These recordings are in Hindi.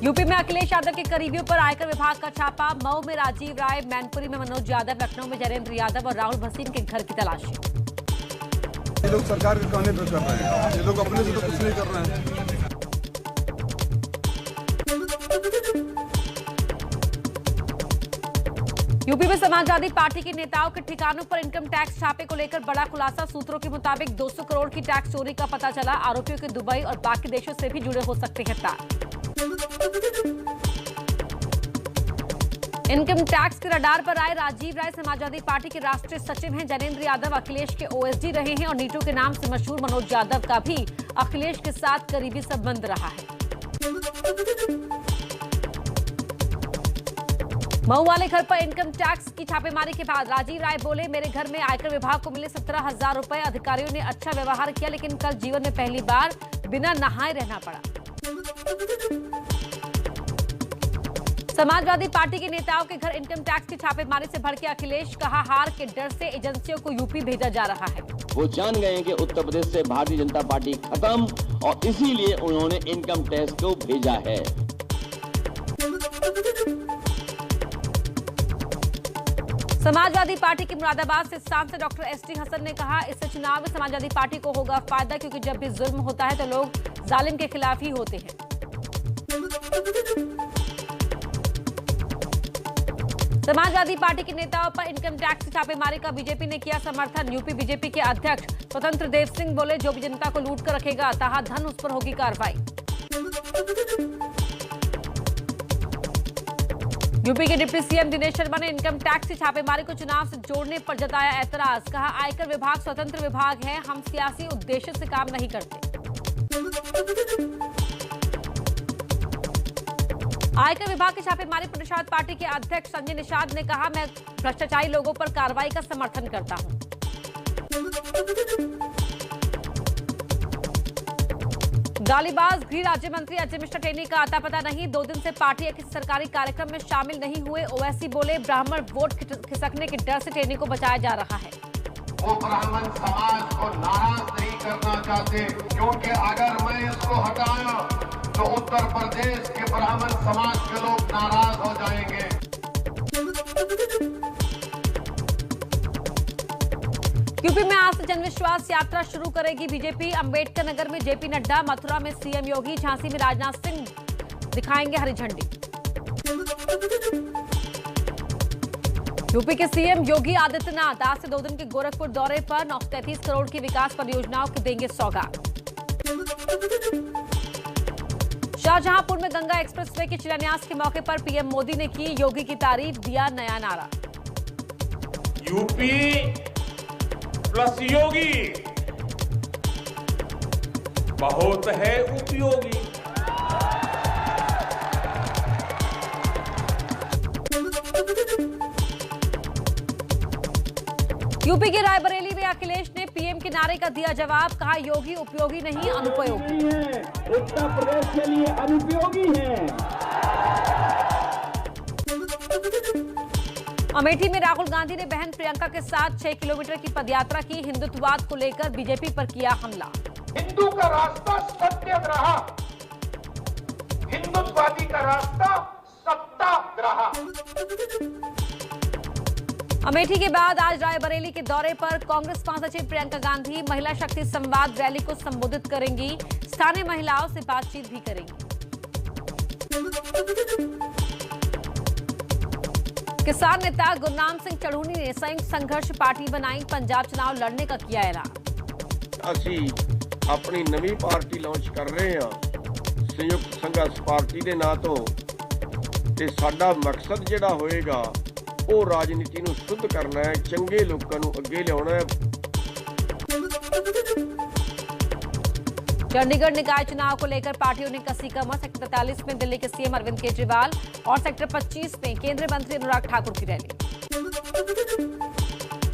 यूपी में अखिलेश यादव के करीबियों पर आयकर विभाग का छापा। मऊ में राजीव राय, मैनपुरी में मनोज यादव, लखनऊ में जयेंद्र यादव और राहुल भसीन के घर की तलाशी। ये लोग सरकार के कहने पर कर रहे हैं, ये लोग अपने से तो कुछ नहीं कर रहे हैं। यूपी में समाजवादी पार्टी के नेताओं के ठिकानों पर इनकम टैक्स छापे को लेकर बड़ा खुलासा। सूत्रों के मुताबिक 200 करोड़ की टैक्स चोरी का पता चला। आरोपियों के दुबई और बाकी देशों से भी जुड़े हो सकते हैं तार। इनकम टैक्स के रडार पर आए राजीव राय समाजवादी पार्टी के राष्ट्रीय सचिव हैं। जयेंद्र यादव अखिलेश के ओएसडी रहे हैं और नीटू के नाम से मशहूर मनोज यादव का भी अखिलेश के साथ करीबी संबंध रहा है। मऊ वाले घर पर इनकम टैक्स की छापेमारी के बाद राजीव राय बोले, मेरे घर में आयकर विभाग को मिले 17,000 रुपए। अधिकारियों ने अच्छा व्यवहार किया, लेकिन कल जीवन में पहली बार बिना नहाए रहना पड़ा। समाजवादी पार्टी के नेताओं के घर इनकम टैक्स की छापेमारी से भड़के अखिलेश, कहा हार के डर से एजेंसियों को यूपी भेजा जा रहा है। वो जान गए हैं कि उत्तर प्रदेश से भारतीय जनता पार्टी खत्म और इसीलिए उन्होंने इनकम टैक्स को भेजा है। समाजवादी पार्टी की मुरादाबाद से सांसद डॉक्टर एसटी हसन ने कहा, इससे चुनाव में समाजवादी पार्टी को होगा फायदा, क्योंकि जब भी जुल्म होता है तो लोग जालिम के खिलाफ ही होते हैं। समाजवादी पार्टी के नेताओं पर इनकम टैक्स की छापेमारी का बीजेपी ने किया समर्थन। यूपी बीजेपी के अध्यक्ष स्वतंत्र देव सिंह बोले, जो भी जनता को लूट कर रखेगा ताहा धन उस पर होगी कार्रवाई। यूपी के डिप्टी सीएम दिनेश शर्मा ने इनकम टैक्स की छापेमारी को चुनाव से जोड़ने पर जताया ऐतराज। कहा, आयकर विभाग स्वतंत्र विभाग है, हम सियासी उद्देश्य से काम नहीं करते। आयकर विभाग की छापेमारी पर निषाद पार्टी के अध्यक्ष संजय निषाद ने कहा, मैं भ्रष्टाचारी लोगों पर कार्रवाई का समर्थन करता हूं। गालीबाज गृह राज्य मंत्री अजय मिश्रा टेनी का आता पता नहीं। 2 दिन से पार्टी या किसी सरकारी कार्यक्रम में शामिल नहीं हुए। ओवैसी बोले, ब्राह्मण वोट खिसकने के डर से टेनी को बचाया जा रहा है। वो ब्राह्मण समाज को नाराज नहीं करना चाहते, क्योंकि अगर मैं इसको हटाया तो उत्तर प्रदेश के ब्राह्मण समाज के लोग नाराज हो जाएंगे। यूपी में आज से जनविश्वास यात्रा शुरू करेगी बीजेपी। अंबेडकर नगर में जेपी नड्डा, मथुरा में सीएम योगी, झांसी में राजनाथ सिंह दिखाएंगे हरी झंडी। यूपी के सीएम योगी आदित्यनाथ आज से 2 दिन के गोरखपुर दौरे पर 933 करोड़ की विकास परियोजनाओं को देंगे सौगात। शाहजहांपुर में गंगा एक्सप्रेसवे के शिलान्यास के मौके पर पीएम मोदी ने की योगी की तारीफ, दिया नया नारा। यूपी प्लस योगी बहुत है उपयोगी। यूपी के रायबरेली में अखिलेश ने पीएम के नारे का दिया जवाब। कहा, योगी उपयोगी नहीं अनुपयोगी है, उत्तर प्रदेश के लिए अनुपयोगी है। अमेठी में राहुल गांधी ने बहन प्रियंका के साथ 6 किलोमीटर की पदयात्रा की। हिंदुत्ववाद को लेकर बीजेपी पर किया हमला। हिंदू का रास्ता सत्याग्रह, हिंदुत्ववादी का रास्ता सत्याग्रह। अमेठी के बाद आज रायबरेली के दौरे पर कांग्रेस महासचिव प्रियंका गांधी महिला शक्ति संवाद रैली को संबोधित करेंगी। स्थानीय महिलाओं से बातचीत भी करेंगी। किसान नेता गुरनाम सिंह चढ़ूनी ने संयुक्त संघर्ष पार्टी बनाई। पंजाब चुनाव लड़ने का किया ऐलान। ਅਸੀਂ ਆਪਣੀ ਨਵੀਂ ਪਾਰਟੀ ਲਾਂਚ ਕਰ ਰਹੇ ਹਾਂ ਸੰਯੁਕਤ ਸੰਘਰਸ਼ ਪਾਰਟੀ ਦੇ ਨਾਂ ਤੋਂ ਤੇ ਸਾਡਾ ਮਕਸਦ ਜਿਹੜਾ ਹੋਏਗਾ ਉਹ ਰਾਜਨੀਤੀ ਨੂੰ ਸ਼ੁੱਧ ਕਰਨਾ ਹੈ, ਚੰਗੇ ਲੋਕਾਂ ਨੂੰ ਅੱਗੇ ਲਿਆਉਣਾ ਹੈ। चंडीगढ़ निकाय चुनाव को लेकर पार्टियों ने कसी कमर। सेक्टर 43 में दिल्ली के सीएम अरविंद केजरीवाल और सेक्टर 25 में केंद्रीय मंत्री अनुराग ठाकुर की रैली।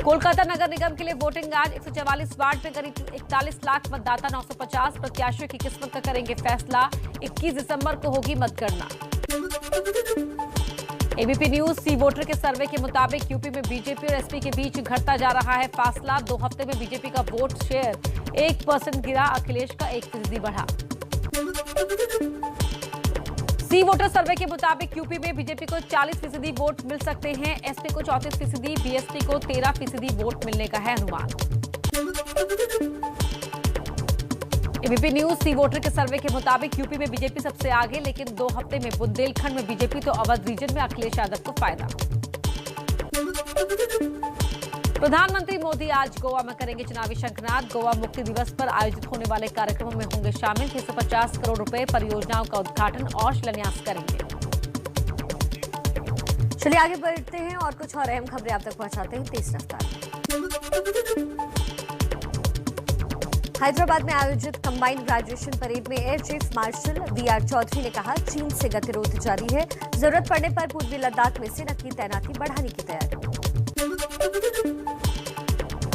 कोलकाता नगर निगम के लिए वोटिंग आज 144 वार्ड में करीब 41 लाख मतदाता, 950 प्रत्याशियों की किस्मत का करेंगे फैसला। 21 दिसंबर को होगी मतगणना। एबीपी न्यूज सी वोटर के सर्वे के मुताबिक यूपी में बीजेपी और एसपी के बीच घटता जा रहा है फासला। 2 हफ्ते में बीजेपी का वोट शेयर 1% गिरा, अखिलेश का 1% बढ़ा। सी वोटर सर्वे के मुताबिक यूपी में बीजेपी को 40% वोट मिल सकते हैं, एसपी को 34%, बीएसपी को 13% वोट मिलने का है अनुमान। एबीपी न्यूज सी वोटर के सर्वे के मुताबिक यूपी में बीजेपी सबसे आगे, लेकिन 2 हफ्ते में बुंदेलखंड में बीजेपी तो अवध रीजन में अखिलेश यादव को फायदा। प्रधानमंत्री मोदी आज गोवा में करेंगे चुनावी शंखनाद। गोवा मुक्ति दिवस पर आयोजित होने वाले कार्यक्रमों में होंगे शामिल। 650 करोड़ रुपए परियोजनाओं का उद्घाटन और शिलान्यास करेंगे। चलिए आगे बढ़ते हैं और कुछ और अहम खबरें आप तक पहुंचाते हैं तेज रफ्तार में। हैदराबाद में आयोजित कंबाइंड ग्रेजुएशन परेड में air chief marshal B R Chaudhary ने कहा, चीन से गतिरोध जारी है, जरूरत पड़ने पर पूर्वी लद्दाख में सेना की तैनाती बढ़ाने की तैयारी।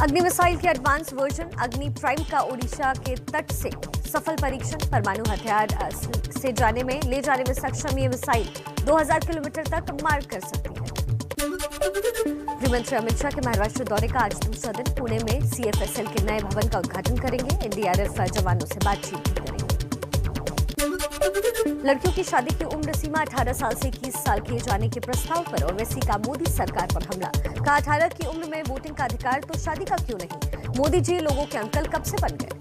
अग्नि मिसाइल के एडवांस वर्जन अग्नि प्राइम का ओडिशा के तट से सफल परीक्षण। परमाणु हथियार से ले जाने में सक्षम ये मिसाइल 2000 किलोमीटर तक मार कर सकती है। गृहमंत्री अमित शाह के महाराष्ट्र दौरे का आज दूसरा दिन। पुणे में सीएफएसएल के नए भवन का उद्घाटन करेंगे। एनडीआरएफ जवानों से बातचीत भी करेंगे। लड़कियों की शादी की उम्र सीमा 18 साल से 21 साल किए जाने के प्रस्ताव पर ओवैसी का मोदी सरकार पर हमला। कहा, 18 की उम्र में वोटिंग का अधिकार तो शादी का क्यों नहीं? मोदी जी लोगों के अंकल कब से बन गए?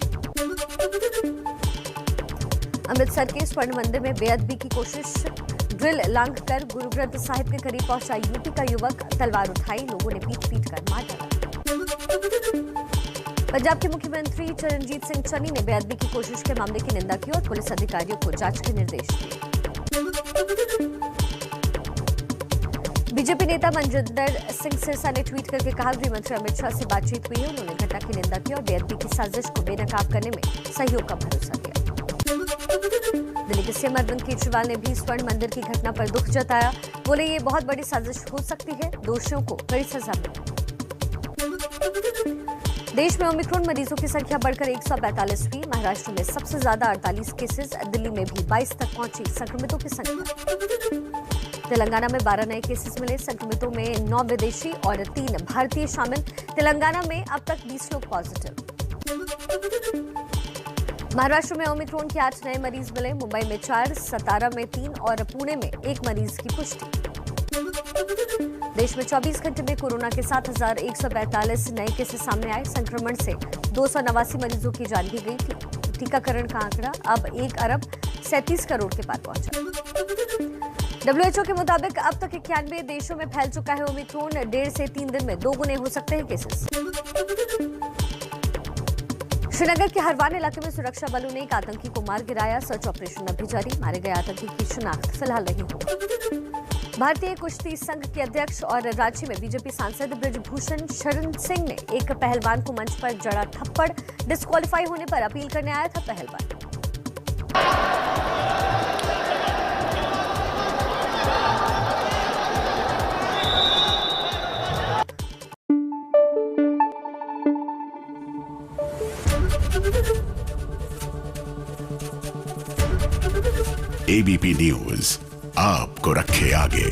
अमृतसर के स्वर्ण मंदिर में बेअदबी की कोशिश, ड्रिल लांघ कर गुरु ग्रंथ साहिब के करीब पहुंचा यूपी का युवक, तलवार उठाई, लोगों ने पीट कर मार डाला। पंजाब के मुख्यमंत्री चरणजीत सिंह चन्नी ने बेअदबी की कोशिश के मामले की निंदा की और पुलिस अधिकारियों को जांच के निर्देश दिए। बीजेपी नेता मनजिंदर सिंह सिरसा ने ट्वीट करके कहा, गृहमंत्री अमित शाह से बातचीत हुई है, उन्होंने घटना की निंदा की और बेअदबी की साजिश को बेनकाब करने में सहयोग का भरोसा दिया। दिल्ली के सीएम अरविंद केजरीवाल ने भी स्वर्ण मंदिर की घटना पर दुख जताया। बोले, ये बहुत बड़ी साजिश हो सकती है, दोषियों को कड़ी सजा मिले। देश में ओमिक्रॉन मरीजों की संख्या बढ़कर 145 हुई। महाराष्ट्र में सबसे ज्यादा 48 केसेस, दिल्ली में भी 22 तक पहुंची संक्रमितों की संख्या। तेलंगाना में 12 नए केसेस मिले। संक्रमितों में 9 विदेशी और 3 भारतीय शामिल। तेलंगाना में अब तक 20 लोग पॉजिटिव। महाराष्ट्र में ओमिक्रॉन के 8 नए मरीज मिले। मुंबई में 4, सतारा में 3 और पुणे में 1 मरीज की पुष्टि। देश में 24 घंटे में कोरोना के 7,142 नए केसेस सामने आए। संक्रमण से 289 मरीजों की जान भी गई थी। टीकाकरण का आंकड़ा अब 1 अरब 37 करोड़ के पार पहुंचा। WHO के मुताबिक अब तक 91 देशों में फैल चुका है ओमिक्रॉन। 1.5 से 3 दिन में 2 गुने हो सकते हैं केसेस। श्रीनगर के हरवान इलाके में सुरक्षा बलों ने एक आतंकी को मार गिराया। सर्च ऑपरेशन अभी जारी। मारे गए आतंकी की शिनाख्त फिलहाल नहीं हुई। भारतीय कुश्ती संघ के अध्यक्ष और रांची में बीजेपी सांसद ब्रजभूषण शरण सिंह ने एक पहलवान को मंच पर जड़ा थप्पड़। डिस्क्वालीफाई होने पर अपील करने आया था पहलवान। एबीपी न्यूज आपको रखे आगे।